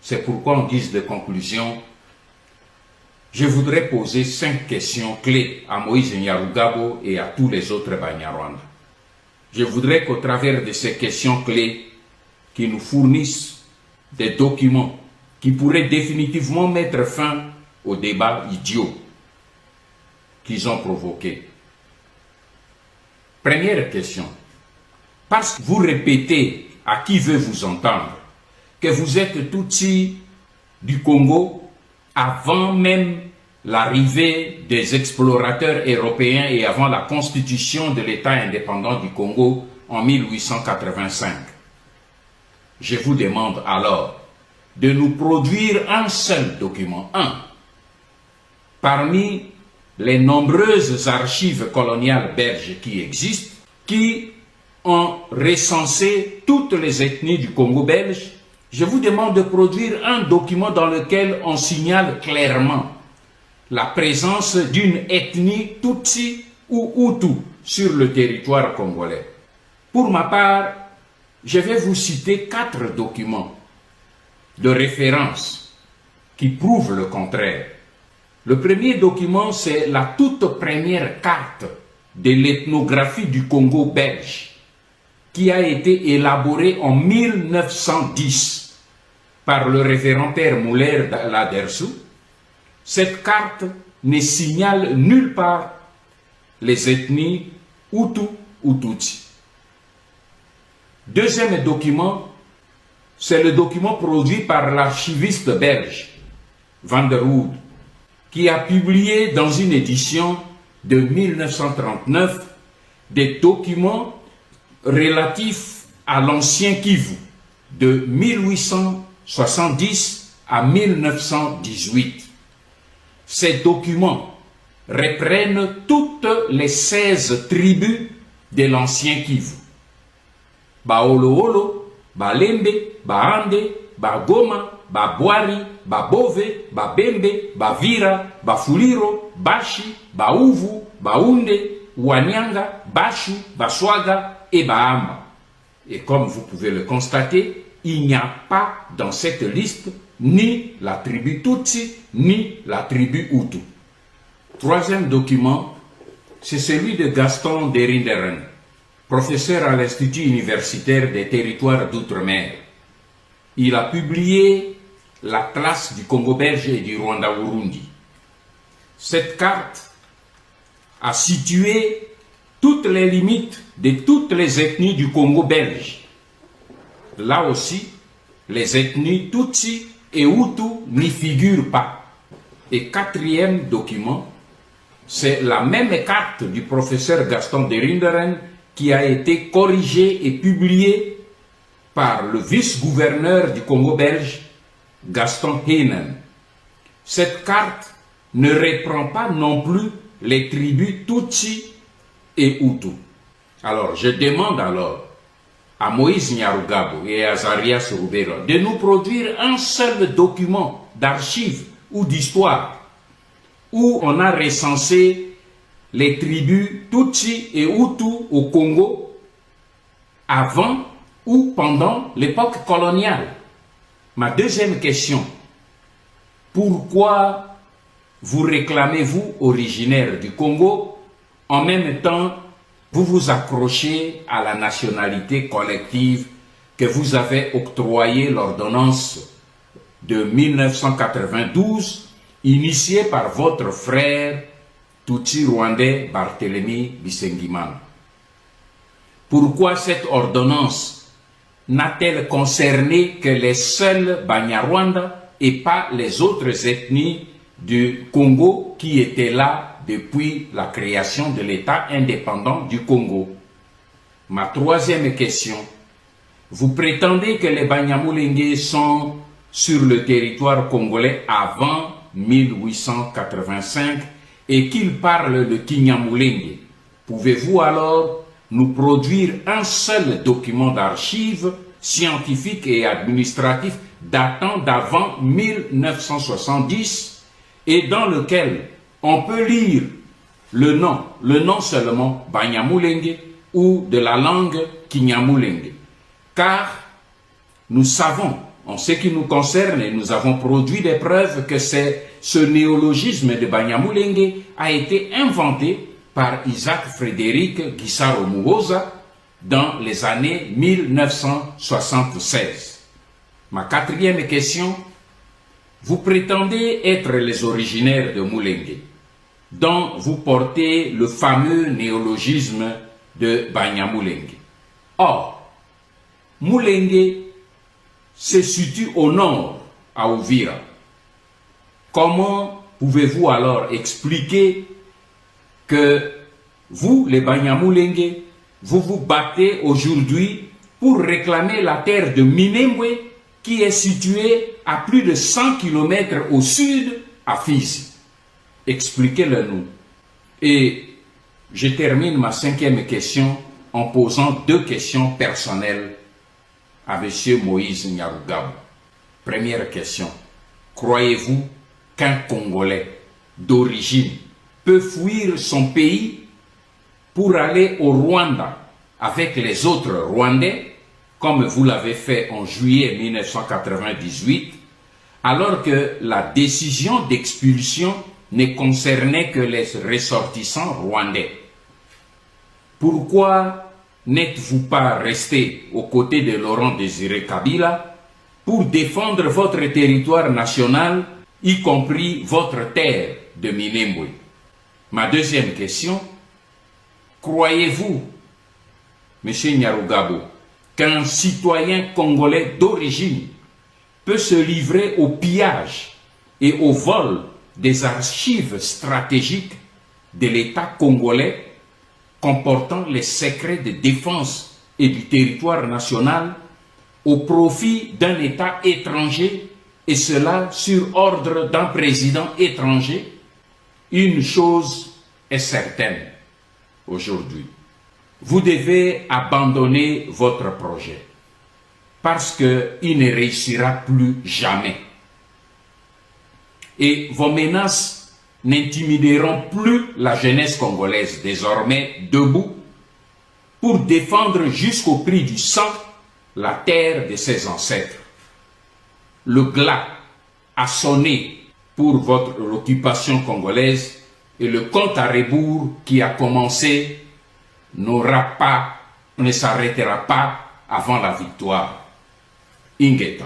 C'est pourquoi en guise de conclusion, je voudrais poser 5 questions clés à Moïse Kainerugaba et à tous les autres Banyarwanda. Je voudrais qu'au travers de ces questions clés, qu'ils nous fournissent des documents qui pourraient définitivement mettre fin au débat idiot qu'ils ont provoqué. Première question. Parce que vous répétez à qui veut vous entendre que vous êtes Tutsi du Congo avant même l'arrivée des explorateurs européens et avant la constitution de l'État indépendant du Congo en 1885. Je vous demande alors de nous produire un seul document, parmi les nombreuses archives coloniales belges qui existent, qui ont recensé toutes les ethnies du Congo belge. Je vous demande de produire un document dans lequel on signale clairement la présence d'une ethnie Tutsi ou Hutu sur le territoire congolais. Pour ma part, je vais vous citer 4 documents de référence qui prouvent le contraire. Le premier document, c'est la toute première carte de l'ethnographie du Congo belge qui a été élaborée en 1910 par le révérend Père Muller Ladersu. Cette carte ne signale nulle part les ethnies Hutu ou Tutsi. Deuxième document, c'est le document produit par l'archiviste belge Van der Hoed, qui a publié dans une édition de 1939 des documents relatifs à l'ancien Kivu de 1870 à 1918. Ces documents reprennent toutes les 16 tribus de l'ancien Kivu. Baolo-Olo, Balembe, Baande, Bagoma, Babwari, Babove, Babembe, Bavira, Bafuliro, Bashi, Bauvu, Baounde, Wanyanga, Bashu, Baswaga et Bahama. Et comme vous pouvez le constater, il n'y a pas dans cette liste ni la tribu Tutsi, ni la tribu Hutu. Troisième document, c'est celui de Gaston Derinderen, professeur à l'Institut universitaire des territoires d'outre-mer. Il a publié la classe du Congo belge et du Rwanda-Burundi. Cette carte a situé toutes les limites de toutes les ethnies du Congo belge. Là aussi, les ethnies Tutsi et Hutu n'y figurent pas. Et quatrième document, c'est la même carte du professeur Gaston Derinderen qui a été corrigée et publiée par le vice-gouverneur du Congo belge, Gaston Heenen. Cette carte ne reprend pas non plus les tribus Tutsi et Hutu. Alors, je demande alors à Moïse Kainerugaba et à Zarias Rubera de nous produire un seul document d'archives ou d'histoire où on a recensé les tribus Tutsi et Hutu au Congo avant ou pendant l'époque coloniale. Ma deuxième question, pourquoi vous réclamez-vous originaire du Congo, en même temps vous vous accrochez à la nationalité collective que vous avez octroyée l'ordonnance de 1992, initiée par votre frère Tutsi rwandais Barthélemy Bisengimana? Pourquoi cette ordonnance n'a-t-elle concerné que les seuls Banyarwanda et pas les autres ethnies du Congo qui étaient là depuis la création de l'État indépendant du Congo? Ma troisième question, vous prétendez que les Banyamulenge sont sur le territoire congolais avant 1885 et qu'ils parlent le Kinyamulenge. Pouvez-vous alors nous produire un seul document d'archives scientifique et administratif datant d'avant 1970 et dans lequel on peut lire le nom seulement Banyamulenge ou de la langue Kinyamulenge? Car nous savons en ce qui nous concerne, nous avons produit des preuves que ce néologisme de Banyamulenge a été inventé par Isaac Frédéric Gisaro Muhoza dans les années 1976. Ma quatrième question, vous prétendez être les originaires de Mulenge, dont vous portez le fameux néologisme de Banyamulenge. Or, Mulenge se situe au nord, à Uvira. Comment pouvez-vous alors expliquer que vous, les Banyamulenge, vous vous battez aujourd'hui pour réclamer la terre de Minembwe qui est située à plus de 100 km au sud, à Fizi? Expliquez-le nous. Et je termine ma cinquième question en posant deux questions personnelles à M. Moïse Nyarugabo. Première question. Croyez-vous qu'un Congolais d'origine peut fuir son pays pour aller au Rwanda avec les autres Rwandais, comme vous l'avez fait en juillet 1998, alors que la décision d'expulsion ne concernait que les ressortissants rwandais? Pourquoi n'êtes-vous pas resté aux côtés de Laurent Désiré Kabila pour défendre votre territoire national, y compris votre terre de Minembwe? Ma deuxième question, croyez-vous, M. Nyarugabo, qu'un citoyen congolais d'origine peut se livrer au pillage et au vol des archives stratégiques de l'État congolais comportant les secrets de défense et du territoire national au profit d'un État étranger, et cela sur ordre d'un président étranger? Une chose est certaine aujourd'hui, vous devez abandonner votre projet parce qu'il ne réussira plus jamais. Et vos menaces n'intimideront plus la jeunesse congolaise, désormais debout, pour défendre jusqu'au prix du sang la terre de ses ancêtres. Le glas a sonné pour votre occupation congolaise et le compte à rebours qui a commencé ne s'arrêtera pas avant la victoire. Ingeta.